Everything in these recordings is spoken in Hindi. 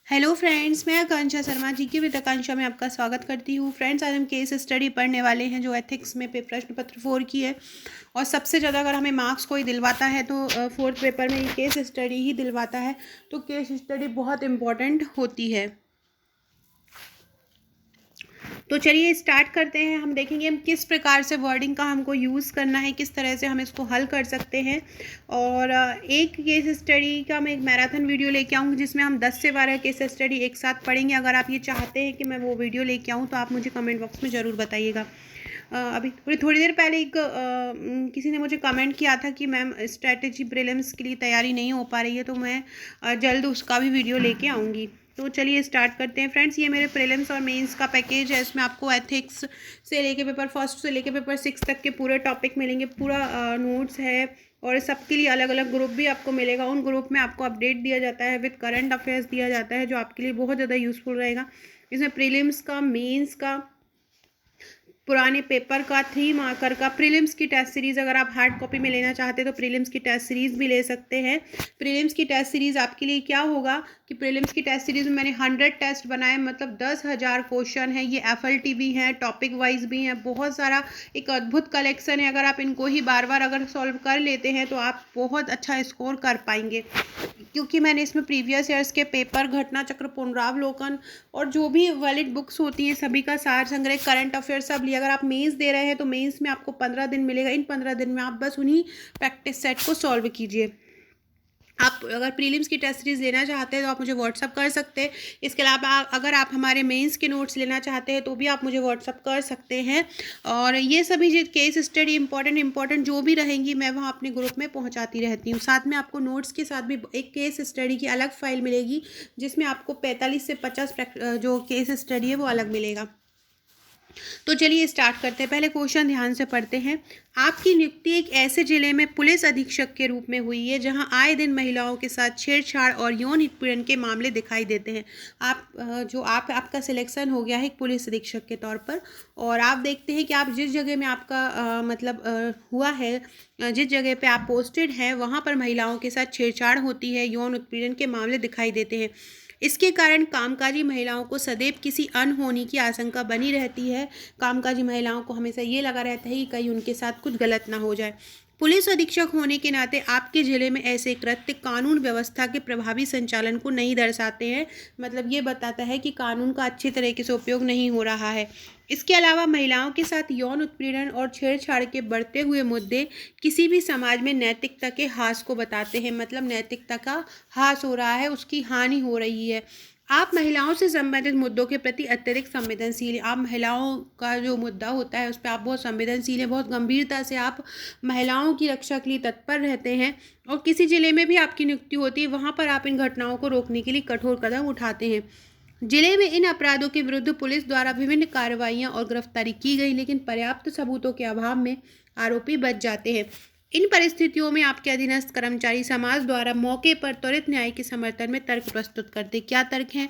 हेलो फ्रेंड्स, मैं आकांक्षा शर्मा जीके विद आकांक्षा में आपका स्वागत करती हूँ। फ्रेंड्स, आज हम केस स्टडी पढ़ने वाले हैं जो एथिक्स में प्रश्न पत्र 4 की है। और सबसे ज़्यादा अगर हमें मार्क्स कोई दिलवाता है तो फोर्थ पेपर में ये केस स्टडी ही दिलवाता है। तो केस स्टडी बहुत इम्पॉर्टेंट होती है। तो चलिए स्टार्ट करते हैं। हम देखेंगे हम किस प्रकार से वर्डिंग का हमको यूज़ करना है, किस तरह से हम इसको हल कर सकते हैं। और एक केस स्टडी का मैं एक मैराथन वीडियो लेके आऊँगी जिसमें हम 10 से 12 केस स्टडी एक साथ पढ़ेंगे। अगर आप ये चाहते हैं कि मैं वो वीडियो लेके आऊँ तो आप मुझे कमेंट बॉक्स में ज़रूर बताइएगा। अभी थोड़ी देर पहले किसी ने मुझे कमेंट किया था कि मैम स्ट्रैटेजी प्रीलिम्स के लिए तैयारी नहीं हो पा रही है, तो मैं जल्द उसका भी वीडियो लेके आऊँगी। तो चलिए स्टार्ट करते हैं फ्रेंड्स। ये मेरे प्रीलिम्स और मेंस का पैकेज है। इसमें आपको एथिक्स से लेके पेपर फर्स्ट से लेके पेपर 6 तक के पूरे टॉपिक मिलेंगे। पूरा नोट्स है और सबके लिए अलग अलग ग्रुप भी आपको मिलेगा। उन ग्रुप में आपको अपडेट दिया जाता है, विद करंट अफेयर्स दिया जाता है, जो आपके लिए बहुत ज़्यादा यूज़फुल रहेगा। इसमें प्रीलिम्स का, मेंस का, पुराने पेपर का, 3 मार्कर का, प्रीलिम्स की टेस्ट सीरीज़ अगर आप हार्ड कॉपी में लेना चाहते हैं तो प्रीलिम्स की टेस्ट सीरीज़ भी ले सकते हैं। प्रीलिम्स की टेस्ट सीरीज़ आपके लिए क्या होगा कि प्रीलिम्स की टेस्ट सीरीज़ में मैंने 100 टेस्ट बनाए, मतलब 10,000 क्वेश्चन है। ये FLT भी हैं, टॉपिक वाइज भी हैं, बहुत सारा एक अद्भुत कलेक्शन है। अगर आप इनको ही बार बार अगर सॉल्व कर लेते हैं तो आप बहुत अच्छा स्कोर कर पाएंगे, क्योंकि मैंने इसमें प्रीवियस ईयर्स के पेपर, घटना चक्र, पुनरावलोकन और जो भी वैलिड बुक्स होती हैं सभी का सार संग्रह, करंट अफेयर सब लिया। अगर आप मेंस दे रहे हैं तो मेंस में आपको 15 दिन मिलेगा। इन 15 दिन में आप बस उन्हीं प्रैक्टिस सेट को सॉल्व कीजिए। आप अगर प्रीलिम्स की टेस्ट सीरीज लेना चाहते हैं तो आप मुझे व्हाट्सअप कर सकते हैं। इसके अलावा अगर आप हमारे मेंस के नोट्स लेना चाहते हैं तो भी आप मुझे व्हाट्सअप कर सकते हैं। और ये सभी जो केस स्टडी इंपॉर्टेंट जो भी रहेंगी मैं वहाँ अपने ग्रुप में पहुँचाती रहती हूँ। साथ में आपको नोट्स के साथ भी एक केस स्टडी की अलग फाइल मिलेगी जिसमें आपको 45 से 50 जो केस स्टडी है वो अलग मिलेगा। तो चलिए स्टार्ट करते हैं। पहले क्वेश्चन ध्यान से पढ़ते हैं। आपकी नियुक्ति एक ऐसे जिले में पुलिस अधीक्षक के रूप में हुई है जहां आए दिन महिलाओं के साथ छेड़छाड़ और यौन उत्पीड़न के मामले दिखाई देते हैं। आपका सिलेक्शन हो गया है एक पुलिस अधीक्षक के तौर पर। और आप देखते हैं कि आप जिस जगह में आपका हुआ है, जिस जगह पे आप पोस्टेड हैं वहाँ पर महिलाओं के साथ छेड़छाड़ होती है, यौन उत्पीड़न के मामले दिखाई देते हैं। इसके कारण कामकाजी महिलाओं को सदैव किसी अनहोनी की आशंका बनी रहती है। कामकाजी महिलाओं को हमेशा ये लगा रहता है कि कहीं उनके साथ कुछ गलत ना हो जाए। पुलिस अधीक्षक होने के नाते आपके जिले में ऐसे कृत्य कानून व्यवस्था के प्रभावी संचालन को नहीं दर्शाते हैं। मतलब ये बताता है कि कानून का अच्छी तरीके से उपयोग नहीं हो रहा है। इसके अलावा महिलाओं के साथ यौन उत्पीड़न और छेड़छाड़ के बढ़ते हुए मुद्दे किसी भी समाज में नैतिकता के ह्रास को बताते हैं। मतलब नैतिकता का ह्रास हो रहा है, उसकी हानि हो रही है। आप महिलाओं से संबंधित मुद्दों के प्रति अत्यधिक संवेदनशील हैं। आप महिलाओं का जो मुद्दा होता है उस पर आप बहुत संवेदनशील हैं, बहुत गंभीरता से आप महिलाओं की रक्षा के लिए तत्पर रहते हैं। और किसी जिले में भी आपकी नियुक्ति होती है वहाँ पर आप इन घटनाओं को रोकने के लिए कठोर कदम उठाते हैं। जिले में इन अपराधों के विरुद्ध पुलिस द्वारा विभिन्न कार्रवाइयां और गिरफ्तारी की गई, लेकिन पर्याप्त सबूतों के अभाव में आरोपी बच जाते हैं। इन परिस्थितियों में आपके अधीनस्थ कर्मचारी समाज द्वारा मौके पर त्वरित न्याय के समर्थन में तर्क प्रस्तुत करते। क्या तर्क हैं?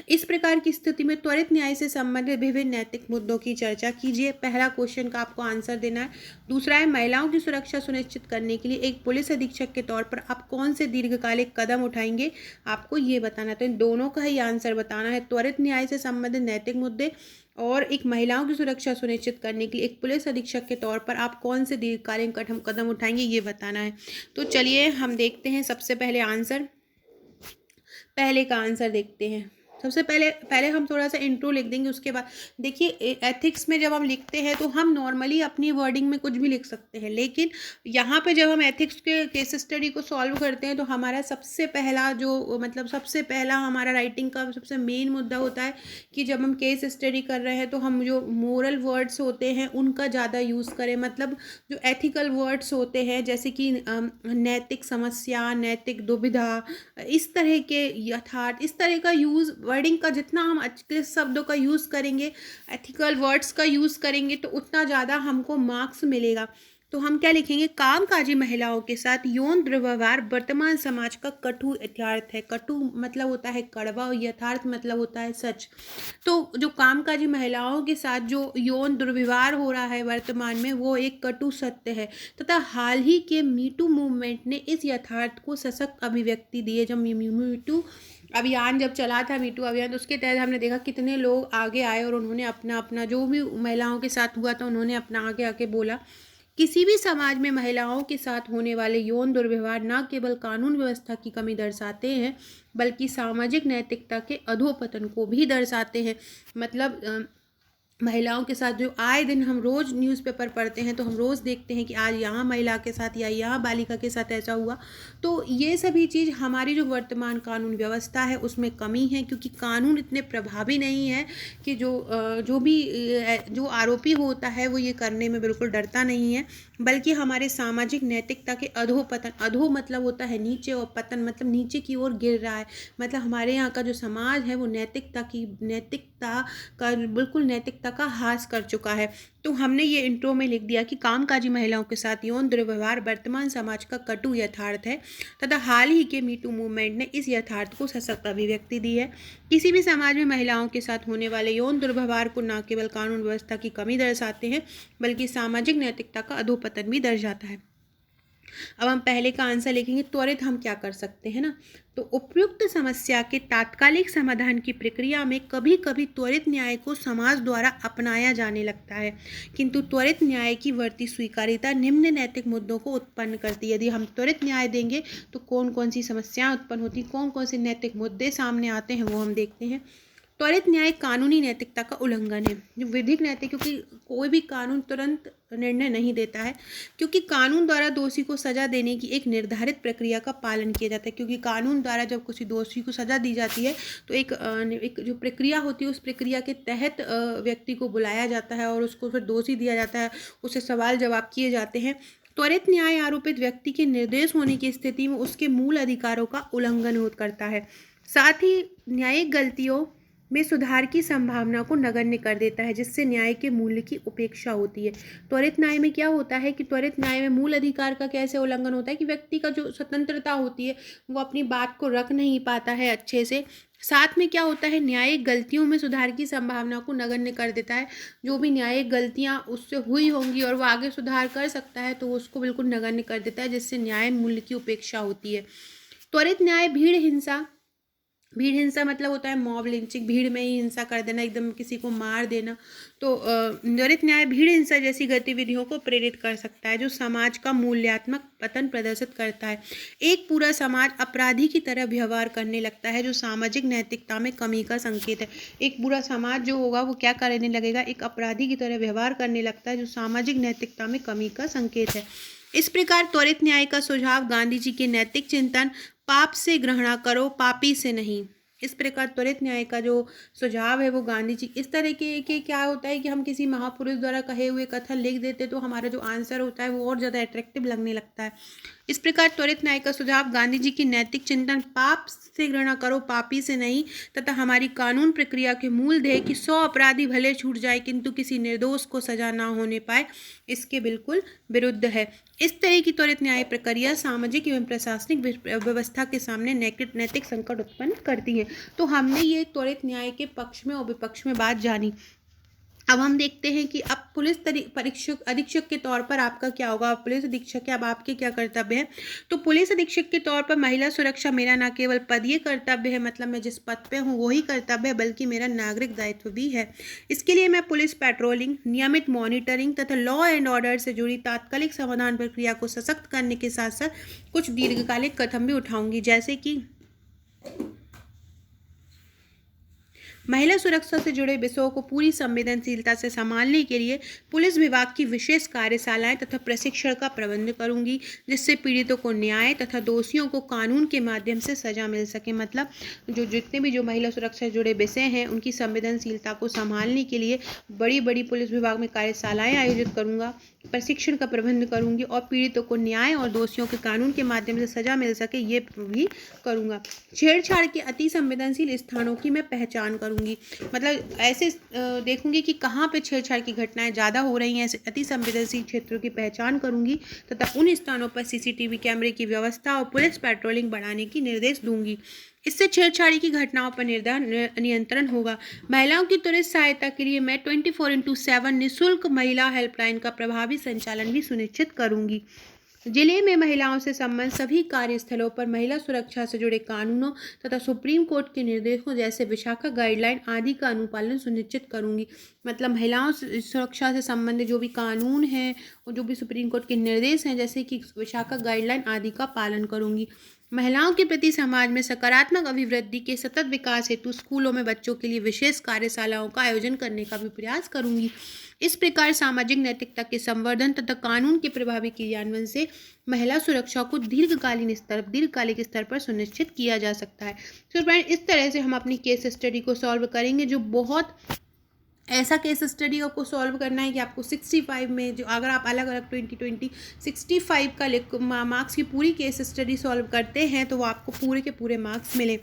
इस प्रकार की स्थिति में त्वरित न्याय से संबंधित विभिन्न नैतिक मुद्दों की चर्चा कीजिए। पहला क्वेश्चन का आपको आंसर देना है। दूसरा है, महिलाओं की सुरक्षा सुनिश्चित करने के लिए एक पुलिस अधीक्षक के तौर पर आप कौन से दीर्घकालिक कदम उठाएंगे, आपको ये बताना। तो इन दोनों का ही आंसर बताना है। त्वरित न्याय से संबंधित नैतिक मुद्दे और एक महिलाओं की सुरक्षा सुनिश्चित करने के लिए एक पुलिस अधीक्षक के तौर पर आप कौन से दीर्घकालीन कदम उठाएंगे, ये बताना है। तो चलिए हम देखते हैं सबसे पहले आंसर। पहले का आंसर देखते हैं। सबसे पहले हम थोड़ा सा इंट्रो लिख देंगे। उसके बाद देखिए, एथिक्स में जब हम लिखते हैं तो हम नॉर्मली अपनी वर्डिंग में कुछ भी लिख सकते हैं, लेकिन यहाँ पे जब हम एथिक्स के केस स्टडी को सॉल्व करते हैं तो हमारा सबसे पहला हमारा राइटिंग का सबसे मेन मुद्दा होता है कि जब हम केस स्टडी कर रहे हैं तो हम जो मोरल वर्ड्स होते हैं उनका ज़्यादा यूज़ करें। मतलब जो एथिकल वर्ड्स होते हैं जैसे कि नैतिक समस्या, नैतिक दुविधा, इस तरह के यथार्थ, इस तरह का यूज़ वर्डिंग का जितना हम अच्छे शब्दों का यूज़ करेंगे, एथिकल वर्ड्स का यूज़ करेंगे तो उतना ज़्यादा हमको मार्क्स मिलेगा। तो हम क्या लिखेंगे, कामकाजी महिलाओं के साथ यौन दुर्व्यवहार वर्तमान समाज का कटु यथार्थ है। कटु मतलब होता है कड़वा और यथार्थ मतलब होता है सच। तो जो कामकाजी महिलाओं के साथ जो यौन दुर्व्यवहार हो रहा है वर्तमान में, वो एक कटु सत्य है तथा हाल ही के मीटू मूवमेंट ने इस यथार्थ को सशक्त अभिव्यक्ति दी है। जब मीटू अभियान जब चला था, मीटू अभियान, तो उसके तहत हमने देखा कितने लोग आगे आए और उन्होंने अपना अपना जो भी महिलाओं के साथ हुआ था उन्होंने अपना आगे आके बोला। किसी भी समाज में महिलाओं के साथ होने वाले यौन दुर्व्यवहार न केवल कानून व्यवस्था की कमी दर्शाते हैं बल्कि सामाजिक नैतिकता के अधोपतन को भी दर्शाते हैं। मतलब महिलाओं के साथ जो आए दिन हम रोज़ न्यूज़पेपर पढ़ते हैं तो हम रोज़ देखते हैं कि आज यहाँ महिला के साथ या यहाँ बालिका के साथ ऐसा हुआ। तो ये सभी चीज़ हमारी जो वर्तमान कानून व्यवस्था है उसमें कमी है, क्योंकि कानून इतने प्रभावी नहीं है कि जो आरोपी होता है वो ये करने में बिल्कुल डरता नहीं है, बल्कि हमारे सामाजिक नैतिकता के अधोपतन, अधो मतलब होता है नीचे और पतन मतलब नीचे की ओर गिर रहा है। मतलब हमारे यहाँ का जो समाज है वो नैतिकता का बिल्कुल नैतिकता का ह्रास कर चुका है। तो हमने ये इंट्रो में लिख दिया कि कामकाजी महिलाओं के साथ यौन दुर्व्यवहार वर्तमान समाज का कटु यथार्थ है तथा हाल ही के मीटू मूवमेंट ने इस यथार्थ को सशक्त अभिव्यक्ति दी है। किसी भी समाज में महिलाओं के साथ होने वाले यौन दुर्व्यवहार को न केवल कानून व्यवस्था की कमी दर्शाते हैं बल्कि सामाजिक नैतिकता का अधोपतन भी दर्शाता है। अब हम पहले का आंसर लिखेंगे, त्वरित हम क्या कर सकते हैं ना। तो उपयुक्त समस्या के तात्कालिक समाधान की प्रक्रिया में कभी कभी त्वरित न्याय को समाज द्वारा अपनाया जाने लगता है, किंतु त्वरित न्याय की बढ़ती स्वीकार्यता निम्न नैतिक मुद्दों को उत्पन्न करती है। यदि हम त्वरित न्याय देंगे तो कौन कौन सी समस्याएं उत्पन्न होती, कौन कौन से नैतिक मुद्दे सामने आते हैं वो हम देखते हैं। त्वरित न्याय कानूनी नैतिकता का उल्लंघन है। जो विधिक नैतिक, क्योंकि कोई भी कानून तुरंत निर्णय नहीं देता है, क्योंकि कानून द्वारा दोषी को सजा देने की एक निर्धारित प्रक्रिया का पालन किया जाता है। क्योंकि कानून द्वारा जब किसी दोषी को सजा दी जाती है तो एक जो प्रक्रिया होती है उस प्रक्रिया के तहत व्यक्ति को बुलाया जाता है और उसको फिर दोषी दिया जाता है, उससे सवाल जवाब किए जाते हैं। त्वरित न्याय आरोपित व्यक्ति के निर्दोष होने की स्थिति में उसके मूल अधिकारों का उल्लंघन करता है, साथ ही न्यायिक गलतियों में सुधार की संभावना को नगण्य कर देता है, जिससे न्याय के मूल्य की उपेक्षा होती है। त्वरित न्याय में क्या होता है कि त्वरित न्याय में मूल अधिकार का कैसे उल्लंघन होता है कि व्यक्ति का जो स्वतंत्रता होती है वो अपनी बात को रख नहीं पाता है अच्छे से। साथ में क्या होता है, न्यायिक गलतियों में सुधार की संभावना को नगण्य कर देता है। जो भी न्यायिक गलतियां उससे हुई होंगी और वो आगे सुधार कर सकता है तो उसको बिल्कुल नगण्य कर देता है, जिससे न्याय मूल्य की उपेक्षा होती है। त्वरित न्याय भीड़ हिंसा मतलब होता है मॉब लिंचिंग, भीड़ में ही हिंसा कर देना, एकदम किसी को मार देना। तो त्वरित न्याय भीड़ हिंसा जैसी गतिविधियों को प्रेरित कर सकता है जो समाज का मूल्यात्मक पतन प्रदर्शित करता है। एक पूरा समाज अपराधी की तरह व्यवहार करने लगता है जो सामाजिक नैतिकता में कमी का संकेत है। एक पूरा समाज जो होगा वो क्या करने लगेगा, एक अपराधी की तरह व्यवहार करने लगता है जो सामाजिक नैतिकता में कमी का संकेत है। इस प्रकार त्वरित न्याय का सुझाव गांधी जी के नैतिक चिंतन पाप से घृणा करो पापी से नहीं। इस प्रकार त्वरित न्याय का जो सुझाव है वो गांधी जी, इस तरह के क्या होता है कि हम किसी महापुरुष द्वारा कहे हुए कथन लिख देते तो हमारा जो आंसर होता है वो और ज़्यादा अट्रैक्टिव लगने लगता है। इस प्रकार त्वरित न्याय का सुझाव गांधी जी की नैतिक चिंतन पाप से घृणा करो पापी से नहीं तथा हमारी कानून प्रक्रिया के मूल ध्येय कि 100 अपराधी भले छूट जाए किंतु किसी निर्दोष को सजा ना होने पाए, इसके बिल्कुल विरुद्ध है। इस तरह की त्वरित न्याय प्रक्रिया सामाजिक एवं प्रशासनिक व्यवस्था के सामने नैतिक संकट उत्पन्न करती है। तो हमने ये त्वरित न्याय के पक्ष में और विपक्ष में बात जानी। अब हम देखते हैं कि अब पुलिस अधीक्षक के तौर पर आपका क्या होगा। पुलिस अधीक्षक है, अब आपके क्या कर्तव्य है। तो पुलिस अधीक्षक के तौर पर महिला सुरक्षा मेरा न केवल पदीय कर्तव्य है, मतलब मैं जिस पद पे हूँ वही कर्तव्य है, बल्कि मेरा नागरिक दायित्व भी है। इसके लिए मैं पुलिस पेट्रोलिंग, नियमित मॉनिटरिंग तथा लॉ एंड ऑर्डर से जुड़ी तात्कालिक समाधान प्रक्रिया को सशक्त करने के साथ साथ कुछ दीर्घकालिक कदम भी उठाऊंगी, जैसे कि महिला सुरक्षा से जुड़े विषयों को पूरी संवेदनशीलता से संभालने के लिए पुलिस विभाग की विशेष कार्यशालाएं तथा प्रशिक्षण का प्रबंध करूंगी, जिससे पीड़ितों को न्याय तथा दोषियों को कानून के माध्यम से सजा मिल सके। मतलब जितने भी जो महिला सुरक्षा से जुड़े विषय हैं उनकी संवेदनशीलता को संभालने के लिए बड़ी बड़ी पुलिस विभाग में कार्यशालाएं आयोजित करूंगा। प्रशिक्षण का प्रबंध करूंगी और पीड़ितों को न्याय और दोषियों के कानून के माध्यम से सजा मिल सके ये भी करूंगा। छेड़छाड़ के अति संवेदनशील स्थानों की मैं पहचान करूंगी, मतलब ऐसे देखूंगी कि कहाँ पे छेड़छाड़ की घटनाएं ज़्यादा हो रही हैं, ऐसे अति संवेदनशील क्षेत्रों की पहचान करूंगी तथा उन स्थानों पर CCTV कैमरे की व्यवस्था और पुलिस पेट्रोलिंग बढ़ाने की निर्देश दूंगी। इससे छेड़छाड़ी की घटनाओं पर नियंत्रण होगा। महिलाओं की त्वरित सहायता के लिए मैं 24/7 निःशुल्क महिला हेल्पलाइन का प्रभावी संचालन भी सुनिश्चित करूंगी। जिले में महिलाओं से संबंधित सभी कार्यस्थलों पर महिला सुरक्षा से जुड़े कानूनों तथा सुप्रीम कोर्ट के निर्देशों जैसे विशाखा गाइडलाइन आदि का अनुपालन सुनिश्चित करूंगी। मतलब महिलाओं सुरक्षा से संबंधित जो भी कानून हैं और जो भी सुप्रीम कोर्ट के निर्देश हैं जैसे कि विशाखा गाइडलाइन आदि का पालन करूंगी। महिलाओं के प्रति समाज में सकारात्मक अभिवृद्धि के सतत विकास हेतु स्कूलों में बच्चों के लिए विशेष कार्यशालाओं का आयोजन करने का भी प्रयास करूंगी। इस प्रकार सामाजिक नैतिकता के संवर्धन तथा कानून के प्रभावी क्रियान्वयन से महिला सुरक्षा को दीर्घकालिक स्तर पर सुनिश्चित किया जा सकता है। तो फ्रेंड, इस तरह से हम अपनी केस स्टडी को सॉल्व करेंगे, जो बहुत ऐसा केस स्टडी आपको सॉल्व करना है कि आपको 65 में, जो अगर आप अलग अलग 20 65 का मार्क्स की पूरी केस स्टडी सॉल्व करते हैं तो वो आपको पूरे के पूरे मार्क्स मिले।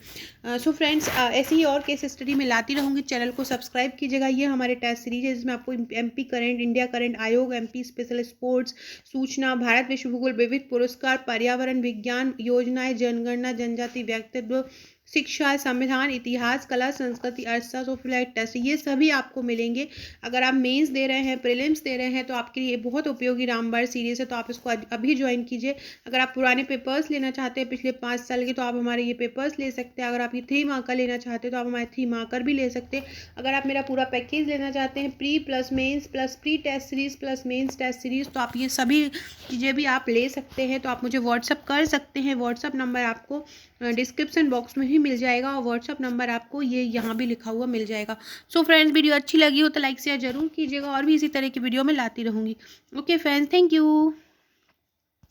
सो फ्रेंड्स, ऐसी ही और केस स्टडी में लाती रहूँगी। चैनल को सब्सक्राइब कीजिएगा। ये हमारे टेस्ट सीरीज है जिसमें आपको MP करंट, इंडिया करंट, आयोग, MP स्पेशल स्पोर्ट्स, सूचना, भारत विश्व भूगोल, विविध पुरस्कार, पर्यावरण विज्ञान योजनाएं, जनगणना, जनजाति व्यक्तित्व, शिक्षा, संविधान, इतिहास, कला, संस्कृति, अर्थशास्त्र और फ्लाइट टेस्ट, ये सभी आपको मिलेंगे। अगर आप मेंस दे रहे हैं, प्रीलिम्स दे रहे हैं तो आपके लिए बहुत उपयोगी रामबाण सीरीज है, तो आप इसको अभी ज्वाइन कीजिए। अगर आप पुराने पेपर्स लेना चाहते हैं पिछले 5 साल के तो आप हमारे ये पेपर्स ले सकते हैं। अगर आप ये 3 मार्कर लेना चाहते हैं तो आप हमारे 3 मार्कर भी ले सकते हैं। अगर आप मेरा पूरा पैकेज लेना चाहते हैं, pre plus mains plus pre test series plus mains test series, तो आप ये सभी चीज़ें भी आप ले सकते हैं। तो आप मुझे व्हाट्सअप कर सकते हैं। व्हाट्सअप नंबर आपको डिस्क्रिप्शन बॉक्स में भी मिल जाएगा और व्हाट्सअप नंबर आपको ये यहाँ भी लिखा हुआ मिल जाएगा। सो फ्रेंड्स, वीडियो अच्छी लगी हो तो लाइक शेयर जरूर कीजिएगा और भी इसी तरह की वीडियो में लाती रहूँगी। Okay friends, thank you.